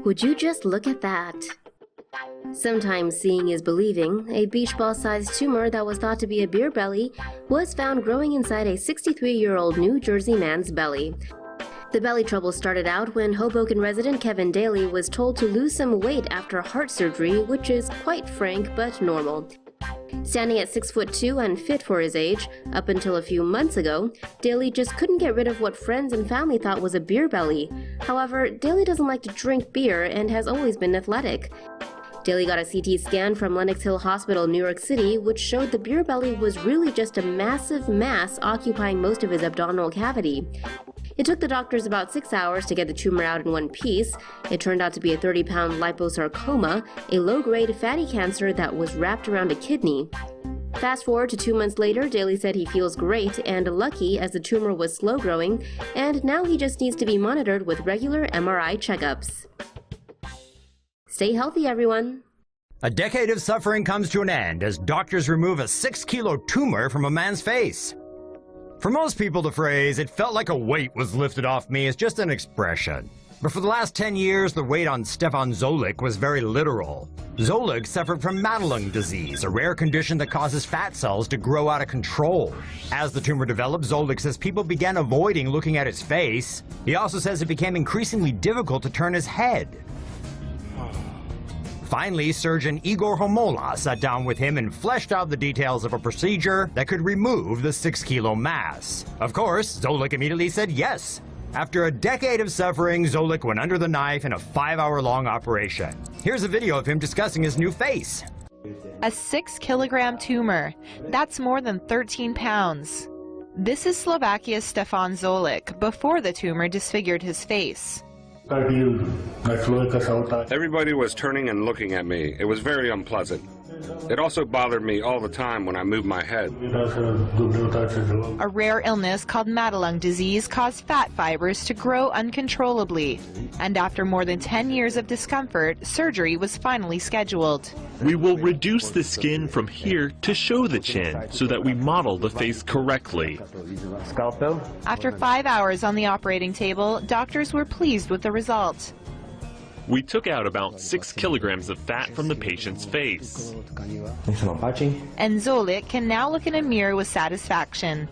Would you just look at that? Sometimes seeing is believing. A beach ball-sized tumor that was thought to be a beer belly was found growing inside a 63-year-old New Jersey man's belly. The belly trouble started out when Hoboken resident Kevin Daly was told to lose some weight after heart surgery, which is quite frank but normal. Standing at 6'2" and fit for his age, up until a few months ago, Daly just couldn't get rid of what friends and family thought was a beer belly. However, Daly doesn't like to drink beer and has always been athletic. Daly got a CT scan from Lenox Hill Hospital, New York City, which showed the beer belly was really just a massive mass occupying most of his abdominal cavity. It took the doctors about 6 hours to get the tumor out in one piece. It turned out to be a 30-pound liposarcoma, a low-grade fatty cancer that was wrapped around a kidney. Fast forward to 2 months later, Daly said he feels great and lucky as the tumor was slow-growing, and now he just needs to be monitored with regular MRI checkups. Stay healthy, everyone. A decade of suffering comes to an end as doctors remove a 6-kilo tumor from a man's face. For most people, the phrase, "it felt like a weight was lifted off me," is just an expression. But for the last 10 years, the weight on Stefan Zolik was very literal. Zolik suffered from Madelung disease, a rare condition that causes fat cells to grow out of control. As the tumor developed, Zolik says people began avoiding looking at his face. He also says it became increasingly difficult to turn his head. Finally, surgeon Igor Homola sat down with him and fleshed out the details of a procedure that could remove the 6-kilo mass. Of course, Zolik immediately said yes. After a decade of suffering, Zolik went under the knife in a 5-hour-long operation. Here's a video of him discussing his new face. A 6-kilogram tumor. That's more than 13 pounds. This is Slovakia's Stefan Zolik before the tumor disfigured his face. Everybody was turning and looking at me. It was very unpleasant. It also bothered me all the time when I moved my head. A rare illness called Madelung disease caused fat fibers to grow uncontrollably. And after more than 10 years of discomfort, surgery was finally scheduled. We will reduce the skin from here to show the chin so that we model the face correctly. After 5 hours on the operating table, doctors were pleased with the result. We took out about 6 kilograms of fat from the patient's face. And Zolik can now look in a mirror with satisfaction.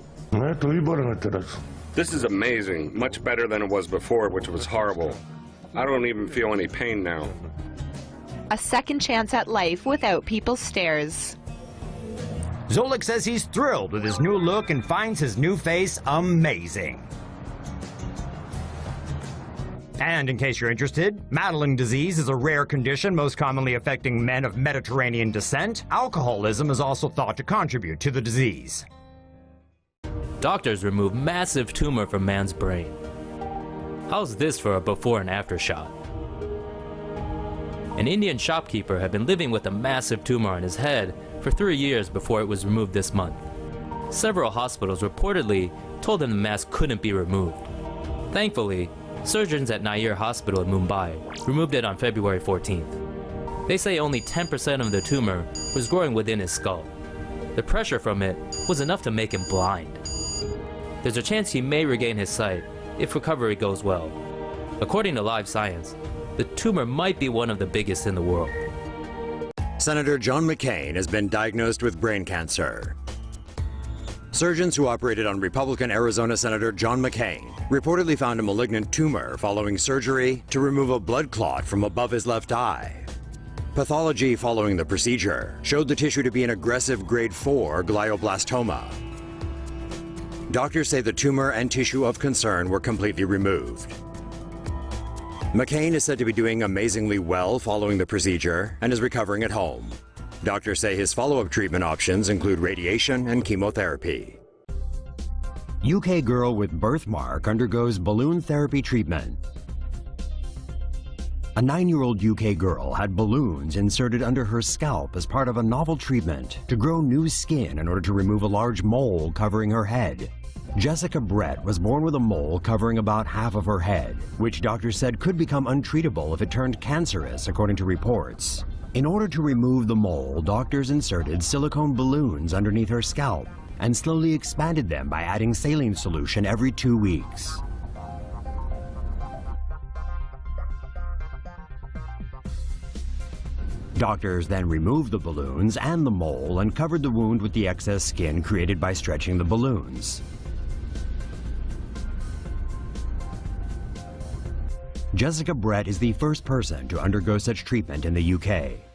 This is amazing, much better than it was before, which was horrible. I don't even feel any pain now. A second chance at life without people's stares. Zolik says he's thrilled with his new look and finds his new face amazing. And in case you're interested, Madelung disease is a rare condition most commonly affecting men of Mediterranean descent. Alcoholism is also thought to contribute to the disease. Doctors remove massive tumor from man's brain. How's this for a before and after shot? An Indian shopkeeper had been living with a massive tumor on his head for 3 years before it was removed this month. Several hospitals reportedly told him the mass couldn't be removed. Thankfully, surgeons at Nair Hospital in Mumbai removed it on February 14th. They say only 10% of the tumor was growing within his skull. The pressure from it was enough to make him blind. There's a chance he may regain his sight if recovery goes well. According to Live Science, the tumor might be one of the biggest in the world. Senator John McCain has been diagnosed with brain cancer. Surgeons who operated on Republican Arizona Senator John McCain reportedly found a malignant tumor following surgery to remove a blood clot from above his left eye. Pathology following the procedure showed the tissue to be an aggressive grade 4 glioblastoma. Doctors say the tumor and tissue of concern were completely removed. McCain is said to be doing amazingly well following the procedure and is recovering at home. Doctors say his follow-up treatment options include radiation and chemotherapy. UK girl with birthmark undergoes balloon therapy treatment. A 9-year-old UK girl had balloons inserted under her scalp as part of a novel treatment to grow new skin in order to remove a large mole covering her head. Jessica Brett was born with a mole covering about half of her head, which doctors said could become untreatable if it turned cancerous, according to reports. In order to remove the mole, doctors inserted silicone balloons underneath her scalp and slowly expanded them by adding saline solution every 2 weeks. Doctors then removed the balloons and the mole and covered the wound with the excess skin created by stretching the balloons. Jessica Brett is the first person to undergo such treatment in the UK.